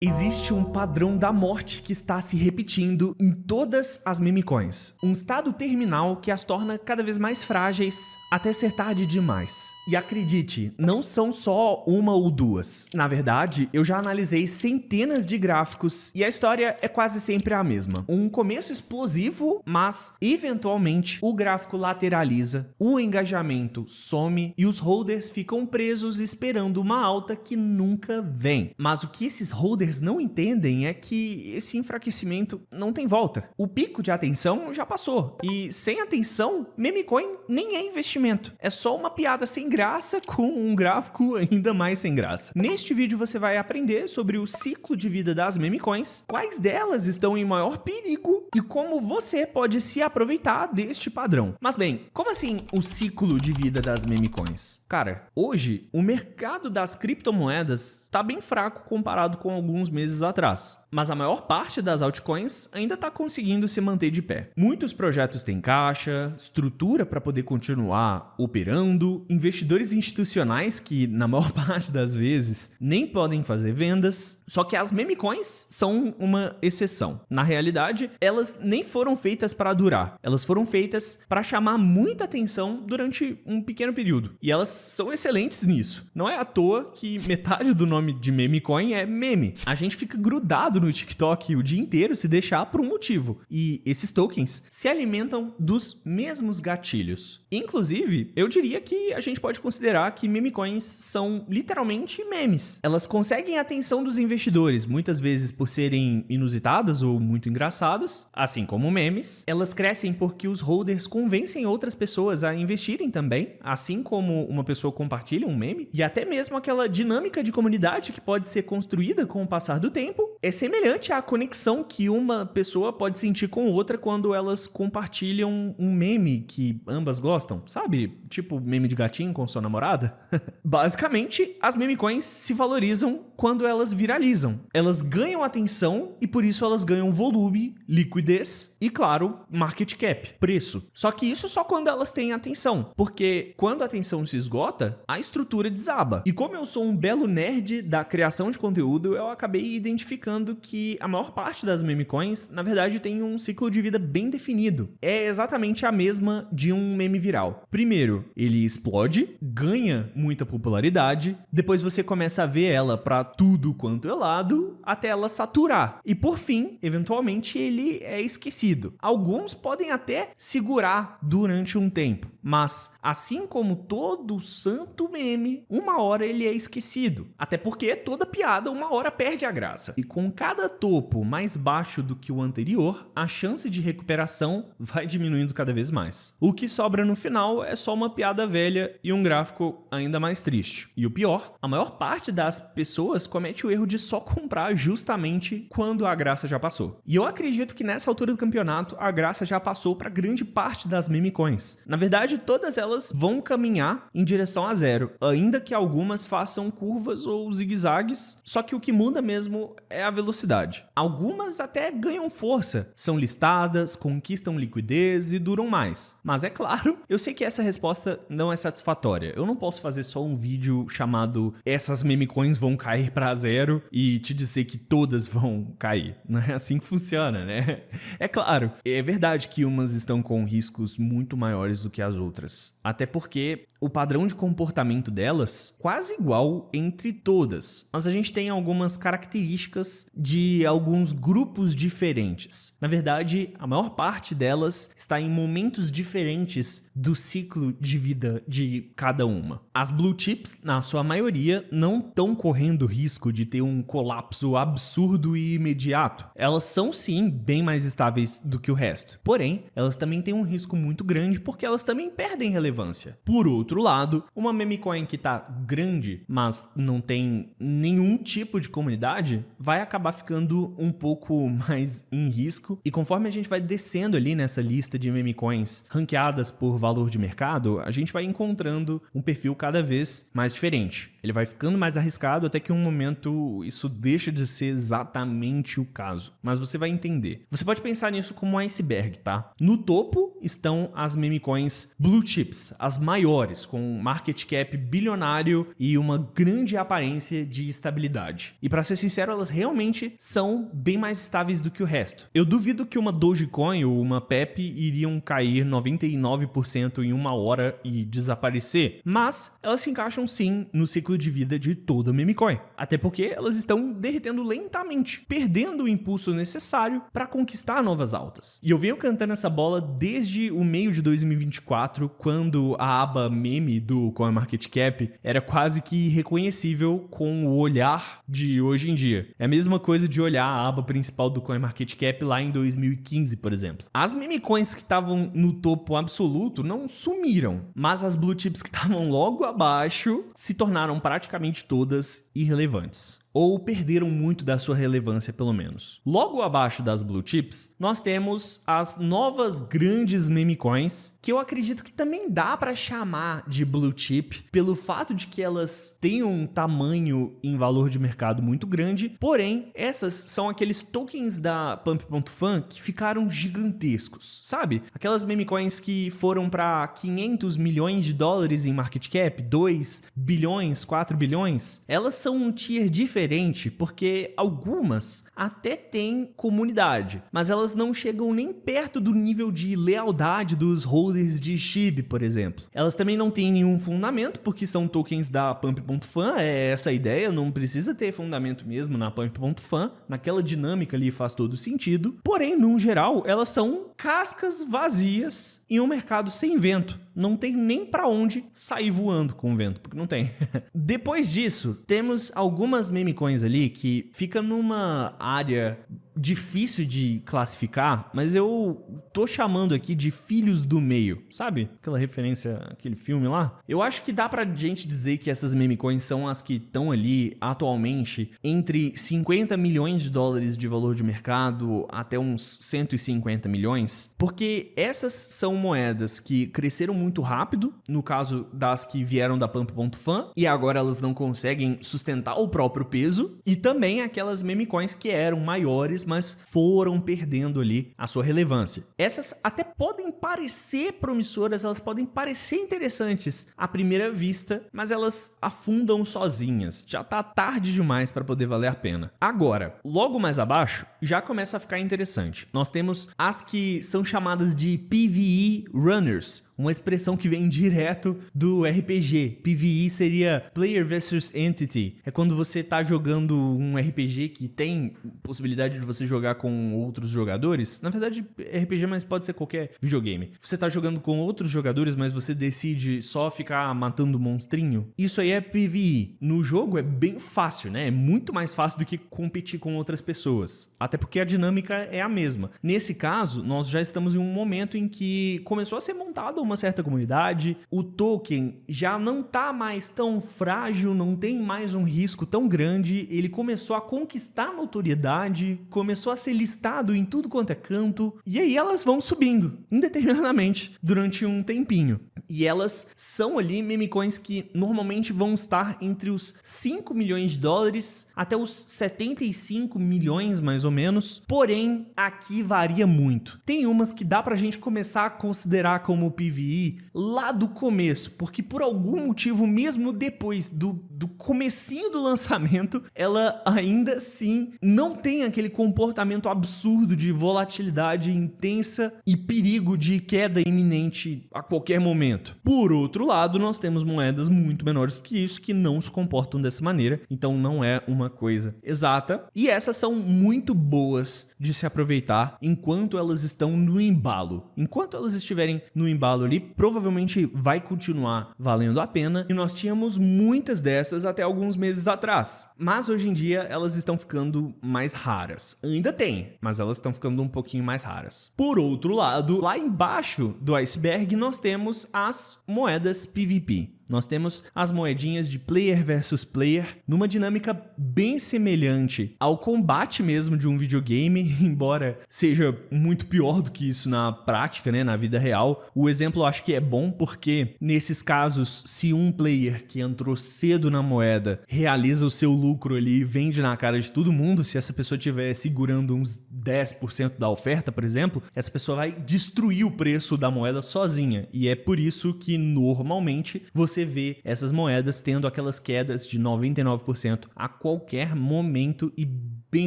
Existe um padrão da morte que está se repetindo em todas as meme coins. Um estado terminal que as torna cada vez mais frágeis até ser tarde demais. E acredite, não são só uma ou duas. Na verdade, eu já analisei centenas de gráficos e a história é quase sempre a mesma. Um começo explosivo, mas eventualmente o gráfico lateraliza, o engajamento some e os holders ficam presos esperando uma alta que nunca vem. Mas o que esses holders não entendem é que esse enfraquecimento não tem volta. O pico de atenção já passou e sem atenção, meme coin nem é investimento. É só uma piada sem graça com um gráfico ainda mais sem graça. Neste vídeo você vai aprender sobre o ciclo de vida das meme coins, quais delas estão em maior perigo e como você pode se aproveitar deste padrão. Mas bem, como assim o ciclo de vida das meme coins? Cara, hoje o mercado das criptomoedas tá bem fraco comparado com alguns meses atrás, mas a maior parte das altcoins ainda está conseguindo se manter de pé. Muitos projetos têm caixa, estrutura para poder continuar operando, investidores institucionais que, na maior parte das vezes, nem podem fazer vendas. Só que as meme coins são uma exceção. Na realidade, elas nem foram feitas para durar. Elas foram feitas para chamar muita atenção durante um pequeno período. E elas são excelentes nisso. Não é à toa que metade do nome de meme coin é meme. A gente fica grudado no TikTok o dia inteiro se deixar por um motivo. E esses tokens se alimentam dos mesmos gatilhos. Inclusive, eu diria que a gente pode considerar que meme coins são literalmente memes. Elas conseguem a atenção dos investidores, muitas vezes por serem inusitadas ou muito engraçadas, assim como memes. Elas crescem porque os holders convencem outras pessoas a investirem também, assim como uma pessoa compartilha um meme. E até mesmo aquela dinâmica de comunidade que pode ser construída com o passar do tempo é semelhante à conexão que uma pessoa pode sentir com outra quando elas compartilham um meme que ambas gostam, sabe? Tipo meme de gatinho com sua namorada. Basicamente, as meme coins se valorizam quando elas viralizam. Elas ganham atenção e por isso elas ganham volume, liquidez e, claro, market cap, preço. Só que isso só quando elas têm atenção, porque quando a atenção se esgota, a estrutura desaba. E como eu sou um belo nerd da criação de conteúdo, eu acabei identificando que a maior parte das meme coins, na verdade, tem um ciclo de vida bem definido. É exatamente a mesma de um meme viral. Primeiro, ele explode, ganha muita popularidade, depois você começa a ver ela para tudo quanto é lado, até ela saturar. E por fim, eventualmente, ele é esquecido. Alguns podem até segurar durante um tempo, mas assim como todo santo meme, uma hora ele é esquecido. Até porque toda piada uma hora perde a graça. E com cada topo mais baixo do que o anterior, a chance de recuperação vai diminuindo cada vez mais. O que sobra no final é só uma piada velha e um gráfico ainda mais triste. E o pior, a maior parte das pessoas comete o erro de só comprar justamente quando a graça já passou. E eu acredito que nessa altura do campeonato, a graça já passou para grande parte das meme coins. Na verdade, todas elas vão caminhar em direção a zero, ainda que algumas façam curvas ou zigue-zagues, só que o que muda mesmo é a velocidade. Algumas até ganham força, são listadas, conquistam liquidez e duram mais. Mas é claro, eu sei que essa resposta não é satisfatória. Eu não posso fazer só um vídeo chamado "essas meme coins vão cair para zero" e te dizer que todas vão cair. Não é assim que funciona, né? É claro, é verdade que umas estão com riscos muito maiores do que as outras. Até porque o padrão de comportamento delas é quase igual entre todas. Mas a gente tem algumas características de alguns grupos diferentes. Na verdade, a maior parte delas está em momentos diferentes do ciclo de vida de cada uma. As blue chips, na sua maioria, não estão correndo risco de ter um colapso absurdo e imediato. Elas são sim bem mais estáveis do que o resto. Porém, elas também têm um risco muito grande porque elas também perdem relevância. Por outro lado, uma meme coin que está grande, mas não tem nenhum tipo de comunidade, vai acabar ficando um pouco mais em risco. E conforme a gente vai descendo ali nessa lista de meme coins ranqueadas por valor de mercado, a gente vai encontrando um perfil cada vez mais diferente. Ele vai ficando mais arriscado até que em um momento isso deixa de ser exatamente o caso. Mas você vai entender. Você pode pensar nisso como um iceberg, tá? No topo estão as meme coins blue chips, as maiores, com market cap bilionário e uma grande aparência de estabilidade. E para ser sincero, elas realmente são bem mais estáveis do que o resto. Eu duvido que uma Dogecoin ou uma Pepe iriam cair 99% em uma hora e desaparecer, mas elas se encaixam sim no ciclo de vida de toda meme coin. Até porque elas estão derretendo lentamente, perdendo o impulso necessário para conquistar novas altas. E eu venho cantando essa bola desde o meio de 2024, quando a aba meme do CoinMarketCap era quase que irreconhecível com o olhar de hoje em dia. É a mesma coisa de olhar a aba principal do CoinMarketCap lá em 2015, por exemplo. As meme coins que estavam no topo absoluto não sumiram, mas as blue chips que estavam logo abaixo se tornaram praticamente todas irrelevantes. Ou perderam muito da sua relevância, pelo menos. Logo abaixo das blue chips, nós temos as novas grandes meme coins, que eu acredito que também dá para chamar de blue chip, pelo fato de que elas têm um tamanho em valor de mercado muito grande, porém, essas são aqueles tokens da Pump.Fun que ficaram gigantescos, sabe? Aquelas meme coins que foram para 500 milhões de dólares em market cap, 2 bilhões, 4 bilhões, elas são um tier diferente porque algumas até têm comunidade, mas elas não chegam nem perto do nível de lealdade dos holders de SHIB, por exemplo. Elas também não têm nenhum fundamento, porque são tokens da Pump.Fun, é essa a ideia, não precisa ter fundamento mesmo na Pump.Fun, naquela dinâmica ali faz todo sentido, porém, no geral, elas são cascas vazias em um mercado sem vento. Não tem nem para onde sair voando com o vento, porque não tem. Depois disso, temos algumas meme coins ali que fica numa área difícil de classificar, mas eu tô chamando aqui de filhos do meio, sabe? Aquela referência àquele filme lá. Eu acho que dá pra gente dizer que essas meme coins são as que estão ali atualmente entre 50 milhões de dólares de valor de mercado até uns 150 milhões, porque essas são moedas que cresceram muito rápido, no caso das que vieram da Pump.Fun, e agora elas não conseguem sustentar o próprio peso, e também aquelas meme coins que eram maiores, mas foram perdendo ali a sua relevância. Essas até podem parecer promissoras, elas podem parecer interessantes à primeira vista, mas elas afundam sozinhas. Já tá tarde demais para poder valer a pena. Agora, logo mais abaixo, já começa a ficar interessante. Nós temos as que são chamadas de PvE Runners, uma expressão que vem direto do RPG. PvE seria Player versus Entity. É quando você tá jogando um RPG que tem possibilidade de você jogar com outros jogadores. Na verdade, RPG, mas pode ser qualquer videogame. Você tá jogando com outros jogadores, mas você decide só ficar matando monstrinho. Isso aí é PvE. No jogo é bem fácil, né? É muito mais fácil do que competir com outras pessoas. Até porque a dinâmica é a mesma. Nesse caso, nós já estamos em um momento em que começou a ser montada uma certa comunidade, o token já não tá mais tão frágil, não tem mais um risco tão grande, ele começou a conquistar notoriedade, começou a ser listado em tudo quanto é canto, e aí elas vão subindo indeterminadamente durante um tempinho. E elas são ali meme coins que normalmente vão estar entre os 5 milhões de dólares até os 75 milhões mais ou menos, porém aqui varia muito. Tem umas que dá pra gente começar a considerar como PvE lá do começo, porque por algum motivo, mesmo depois do comecinho do lançamento, ela ainda assim não tem aquele comportamento absurdo de volatilidade intensa e perigo de queda iminente a qualquer momento. Por outro lado, nós temos moedas muito menores que isso, que não se comportam dessa maneira, então não é uma coisa exata, e essas são muito boas de se aproveitar enquanto elas estão no embalo. Enquanto elas estiverem no embalo ali, provavelmente vai continuar valendo a pena, e nós tínhamos muitas dessas até alguns meses atrás, mas hoje em dia elas estão ficando mais raras. Ainda tem, mas elas estão ficando um pouquinho mais raras. Por outro lado, lá embaixo do iceberg nós temos as moedas PVP. Nós temos as moedinhas de player versus player, numa dinâmica bem semelhante ao combate mesmo de um videogame, embora seja muito pior do que isso na prática, né, na vida real. O exemplo eu acho que é bom porque, nesses casos, se um player que entrou cedo na moeda realiza o seu lucro ali e vende na cara de todo mundo, se essa pessoa estiver segurando uns 10% da oferta, por exemplo, essa pessoa vai destruir o preço da moeda sozinha. E é por isso que, normalmente, você vê essas moedas tendo aquelas quedas de 99% a qualquer momento e bem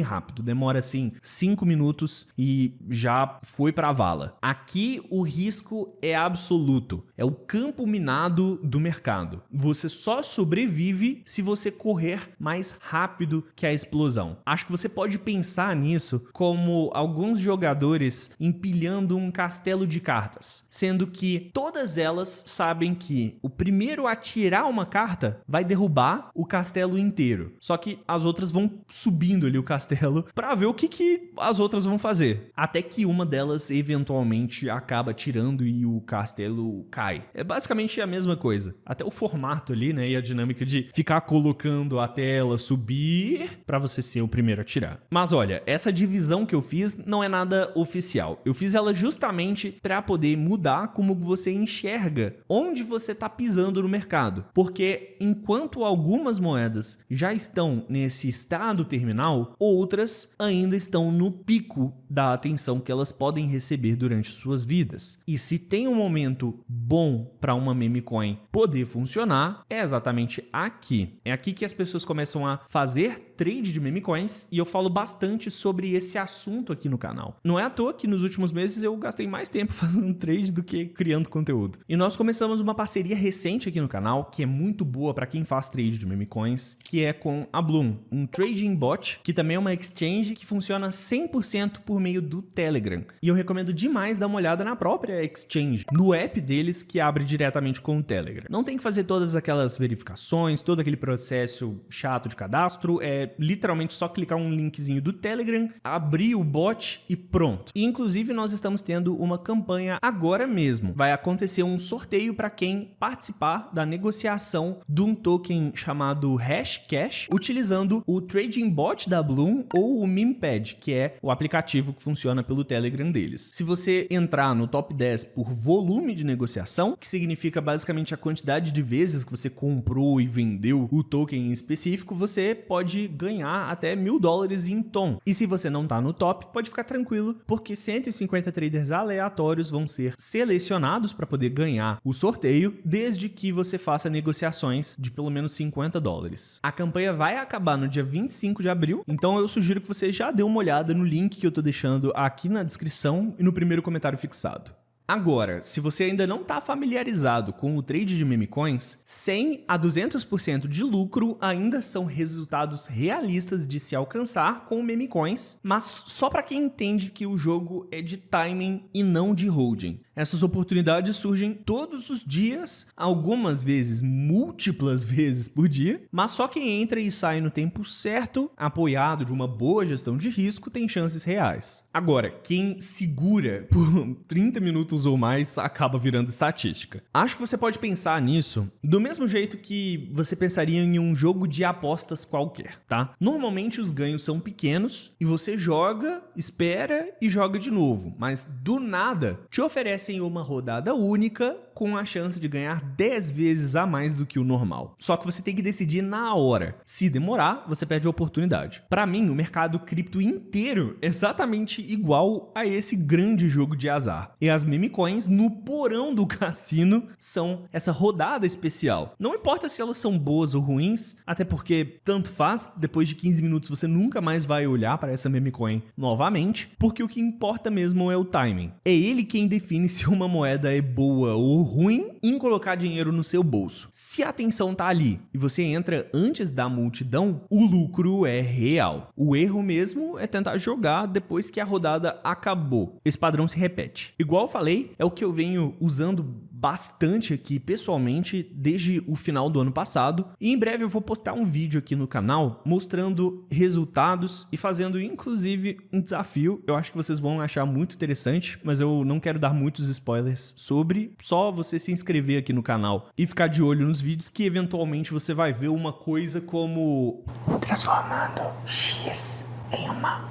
rápido. Demora, assim, 5 minutos e já foi pra vala. Aqui, o risco é absoluto. É o campo minado do mercado. Você só sobrevive se você correr mais rápido que a explosão. Acho que você pode pensar nisso como alguns jogadores empilhando um castelo de cartas, sendo que todas elas sabem que o primeiro a tirar uma carta vai derrubar o castelo inteiro. Só que as outras vão subindo ali o castelo para ver o que as outras vão fazer. Até que uma delas eventualmente acaba tirando e o castelo cai. É basicamente a mesma coisa. Até o formato ali, né, e a dinâmica de ficar colocando a tela subir para você ser o primeiro a tirar. Mas olha, essa divisão que eu fiz não é nada oficial. Eu fiz ela justamente para poder mudar como você enxerga onde você tá pisando no mercado. Porque enquanto algumas moedas já estão nesse estado terminal, outras ainda estão no pico da atenção que elas podem receber durante suas vidas. E se tem um momento bom para uma meme coin poder funcionar, é exatamente aqui. É aqui que as pessoas começam a fazer trade de meme coins e eu falo bastante sobre esse assunto aqui no canal. Não é à toa que nos últimos meses eu gastei mais tempo fazendo trade do que criando conteúdo. E nós começamos uma parceria recente aqui no canal que é muito boa para quem faz trade de meme coins, que é com a Bloom, um trading bot que também é uma exchange que funciona 100% por meio do Telegram. E eu recomendo demais dar uma olhada na própria exchange, no app deles que abre diretamente com o Telegram. Não tem que fazer todas aquelas verificações, todo aquele processo chato de cadastro, é literalmente só clicar um linkzinho do Telegram, abrir o bot e pronto. E inclusive nós estamos tendo uma campanha agora mesmo. Vai acontecer um sorteio para quem participar da negociação de um token chamado Hashcash, utilizando o Trading Bot da Bloom ou o MemePad, que é o aplicativo que funciona pelo Telegram deles. Se você entrar no top 10 por volume de negociação, que significa basicamente a quantidade de vezes que você comprou e vendeu o token em específico, você pode ganhar até $1000 em TON. E se você não tá no top, pode ficar tranquilo, porque 150 traders aleatórios vão ser selecionados para poder ganhar o sorteio, desde que você faça negociações de pelo menos $50. A campanha vai acabar no dia 25 de abril, então eu sugiro que você já dê uma olhada no link que eu tô deixando aqui na descrição e no primeiro comentário fixado. Agora, se você ainda não está familiarizado com o trade de meme coins, 100 a 200% de lucro ainda são resultados realistas de se alcançar com meme coins, mas só para quem entende que o jogo é de timing e não de holding. Essas oportunidades surgem todos os dias, algumas vezes, múltiplas vezes por dia, mas só quem entra e sai no tempo certo, apoiado de uma boa gestão de risco, tem chances reais. Agora, quem segura por 30 minutos ou mais acaba virando estatística. Acho que você pode pensar nisso do mesmo jeito que você pensaria em um jogo de apostas qualquer, tá? Normalmente os ganhos são pequenos e você joga, espera e joga de novo, mas do nada te oferecem uma rodada única com a chance de ganhar 10 vezes a mais do que o normal. Só que você tem que decidir na hora. Se demorar, você perde a oportunidade. Para mim, o mercado cripto inteiro é exatamente igual a esse grande jogo de azar. E as meme coins no porão do cassino são essa rodada especial. Não importa se elas são boas ou ruins, até porque tanto faz, depois de 15 minutos você nunca mais vai olhar para essa meme coin novamente, porque o que importa mesmo é o timing. É ele quem define se uma moeda é boa ou ruim em colocar dinheiro no seu bolso. Se a atenção tá ali e você entra antes da multidão, o lucro é real. O erro mesmo é tentar jogar depois que a rodada acabou. Esse padrão se repete. Igual eu falei, é o que eu venho usando bastante aqui pessoalmente desde o final do ano passado, e em breve eu vou postar um vídeo aqui no canal mostrando resultados e fazendo inclusive um desafio. Eu acho que vocês vão achar muito interessante, mas eu não quero dar muitos spoilers sobre, só você se inscrever inscrever aqui no canal e ficar de olho nos vídeos que eventualmente você vai ver uma coisa como transformando X em uma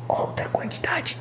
outra quantidade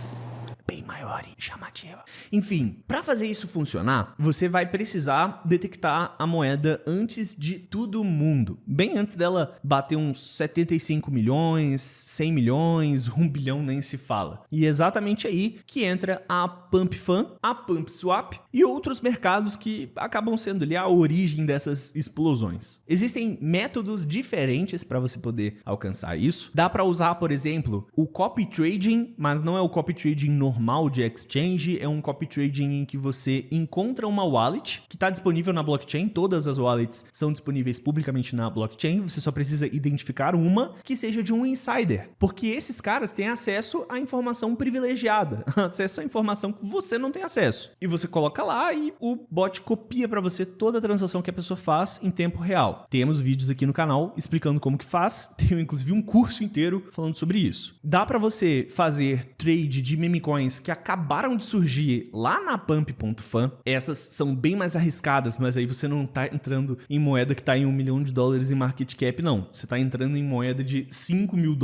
bem maior e chamativa. Enfim, para fazer isso funcionar, você vai precisar detectar a moeda antes de todo mundo. Bem antes dela bater uns 75 milhões, 100 milhões, 1 bilhão nem se fala. E é exatamente aí que entra a PumpFun, a PumpSwap e outros mercados que acabam sendo ali a origem dessas explosões. Existem métodos diferentes para você poder alcançar isso. Dá para usar, por exemplo, o copy trading, mas não é o copy trading normal de exchange, é um copy trading em que você encontra uma wallet que está disponível na blockchain. Todas as wallets são disponíveis publicamente na blockchain, você só precisa identificar uma que seja de um insider, porque esses caras têm acesso à informação privilegiada, acesso à informação que você não tem acesso. E você coloca lá e o bot copia para você toda a transação que a pessoa faz em tempo real. Temos vídeos aqui no canal explicando como que faz, tenho inclusive um curso inteiro falando sobre isso. Dá para você fazer trade de meme coins que acabaram de surgir lá na Pump.Fun. Essas são bem mais arriscadas, mas aí você não tá entrando em moeda que tá em $1 milhão em market cap, não. Você tá entrando em moeda de $5 mil,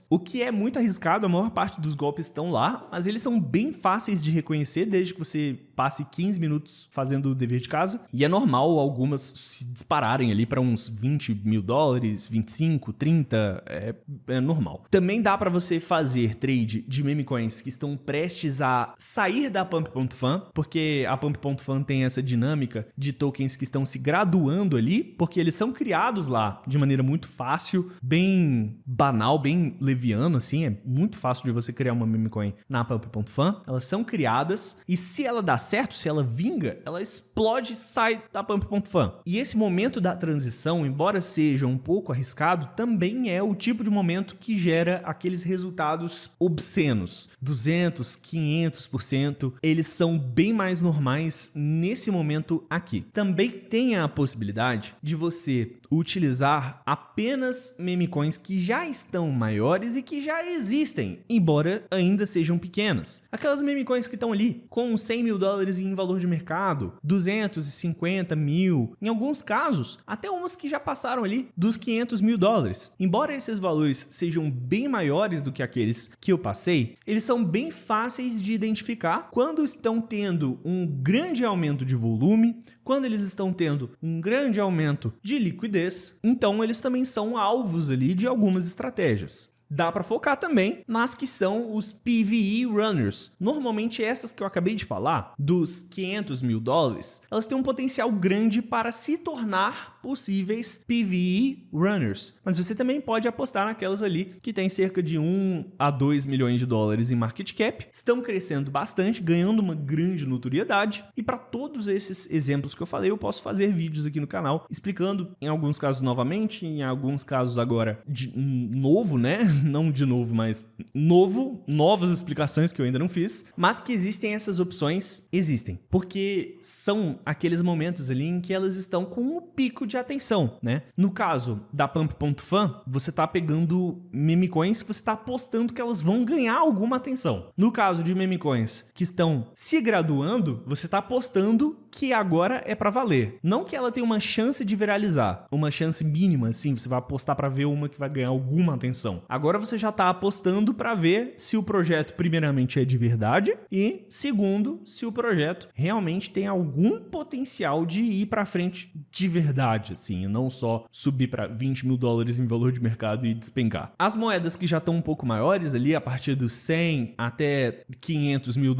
o que é muito arriscado. A maior parte dos golpes estão lá, mas eles são bem fáceis de reconhecer desde que você passe 15 minutos fazendo o dever de casa. E é normal algumas se dispararem ali para uns $20 mil, 25, 30, é normal. Também dá para você fazer trade de meme coins que estão prestes a sair da Pump.Fun, porque a Pump.Fun tem essa dinâmica de tokens que estão se graduando ali, porque eles são criados lá de maneira muito fácil, bem banal, bem leviano, assim, é muito fácil de você criar uma meme coin na Pump.Fun. Elas são criadas e se ela dá certo, se ela vinga, ela explode e sai da Pump.Fun. E esse momento da transição, embora seja um pouco arriscado, também é o tipo de momento que gera aqueles resultados obscenos, 200, 500%, eles são bem mais normais nesse momento aqui. Também tem a possibilidade de você utilizar apenas meme coins que já estão maiores e que já existem, embora ainda sejam pequenas. Aquelas meme coins que estão ali com $100 mil em valor de mercado, 250 mil, em alguns casos, até umas que já passaram ali dos $500 mil. Embora esses valores sejam bem maiores do que aqueles que eu passei, eles são bem fáceis de identificar quando estão tendo um grande aumento de volume, quando eles estão tendo um grande aumento de liquidez, então eles também são alvos ali de algumas estratégias. Dá para focar também nas que são os PVE Runners. Normalmente essas que eu acabei de falar, dos $500 mil, elas têm um potencial grande para se tornar possíveis PVE Runners. Mas você também pode apostar naquelas ali que tem cerca de $1 a $2 milhões em market cap, estão crescendo bastante, ganhando uma grande notoriedade. E para todos esses exemplos que eu falei, eu posso fazer vídeos aqui no canal explicando, em alguns casos novamente, em alguns casos agora de novo, né? Não de novo, mas novas explicações que eu ainda não fiz, mas que existem essas opções, existem, porque são aqueles momentos ali em que elas estão com um pico de atenção, né? No caso da Pump.Fun, você tá pegando meme coins que você tá apostando que elas vão ganhar alguma atenção. No caso de meme coins que estão se graduando, você tá apostando que agora é para valer. Não que ela tenha uma chance de viralizar, uma chance mínima, assim, você vai apostar para ver uma que vai ganhar alguma atenção. Agora você já está apostando para ver se o projeto, primeiramente, é de verdade e, segundo, se o projeto realmente tem algum potencial de ir para frente de verdade, assim, e não só subir para $20 mil em valor de mercado e despencar. As moedas que já estão um pouco maiores ali, a partir dos 100 até $500 mil,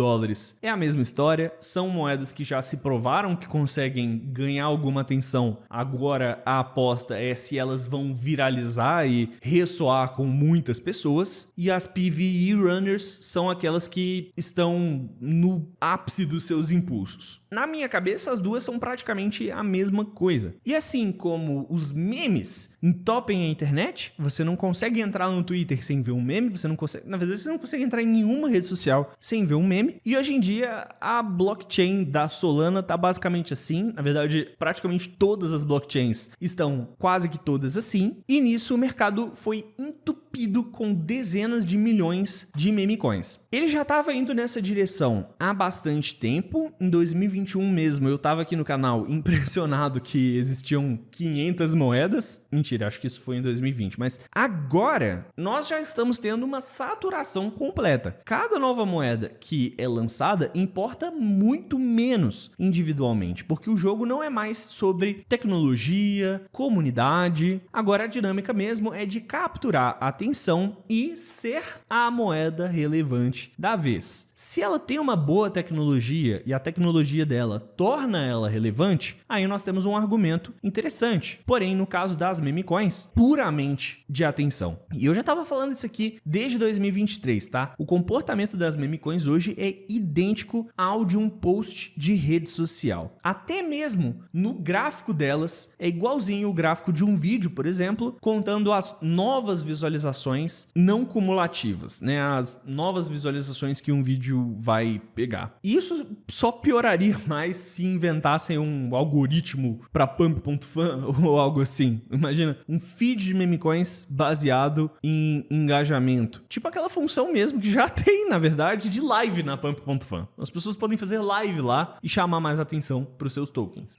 é a mesma história. São moedas que já se provaram que conseguem ganhar alguma atenção. Agora a aposta é se elas vão viralizar e ressoar com muitas pessoas. E as PVE Runners são aquelas que estão no ápice dos seus impulsos. Na minha cabeça, as duas são praticamente a mesma coisa. E assim como os memes entopem a internet, você não consegue entrar no Twitter sem ver um meme, você não consegue, na verdade, você não consegue entrar em nenhuma rede social sem ver um meme. E hoje em dia, a blockchain da Solana tá basicamente assim. Na verdade, praticamente todas as blockchains estão quase que todas assim. E nisso o mercado foi entupido entupido com dezenas de milhões de meme coins. Ele já estava indo nessa direção há bastante tempo. Em 2021 mesmo, eu estava aqui no canal impressionado que existiam 500 moedas. Mentira, acho que isso foi em 2020. Mas agora, nós já estamos tendo uma saturação completa. Cada nova moeda que é lançada importa muito menos individualmente, porque o jogo não é mais sobre tecnologia, comunidade. Agora a dinâmica mesmo é de capturar a atenção e ser a moeda relevante da vez. Se ela tem uma boa tecnologia e a tecnologia dela torna ela relevante, aí nós temos um argumento interessante. Porém, no caso das meme coins, puramente de atenção. E eu já estava falando isso aqui desde 2023, tá? O comportamento das meme coins hoje é idêntico ao de um post de rede social. Até mesmo no gráfico delas é igualzinho o gráfico de um vídeo, por exemplo, contando as novas visualizações não cumulativas, né? As novas visualizações que um vídeo vai pegar. E isso só pioraria mais se inventassem um algoritmo para pump.fan ou algo assim. Imagina, um feed de meme coins baseado em engajamento. Tipo aquela função mesmo que já tem, na verdade, de live na pump.fan. As pessoas podem fazer live lá e chamar mais atenção para os seus tokens.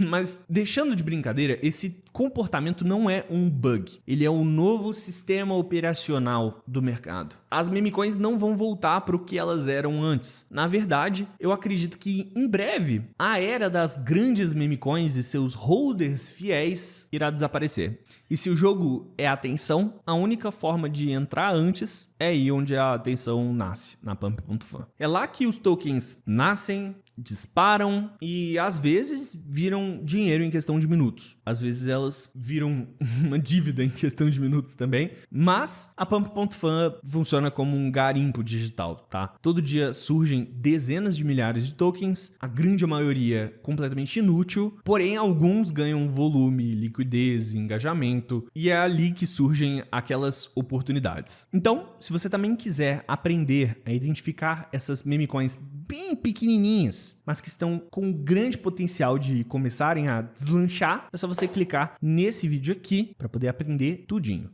Mas deixando de brincadeira, esse comportamento não é um bug. Ele é o novo sistema operacional do mercado. As meme coins não vão voltar para o que elas eram antes. Na verdade, eu acredito que em breve a era das grandes meme coins e seus holders fiéis irá desaparecer. E se o jogo é atenção, a única forma de entrar antes é aí onde a atenção nasce, na pump.fan. É lá que os tokens nascem, disparam e às vezes viram dinheiro em questão de minutos. Às vezes elas viram uma dívida em questão de minutos também. Mas a pump.fan funciona como um garimpo digital, tá? Todo dia surgem dezenas de milhares de tokens, a grande maioria completamente inútil, porém alguns ganham volume, liquidez, engajamento e é ali que surgem aquelas oportunidades. Então, se você também quiser aprender a identificar essas meme coins bem pequenininhas, mas que estão com grande potencial de começarem a deslanchar, é só você clicar nesse vídeo aqui para poder aprender tudinho.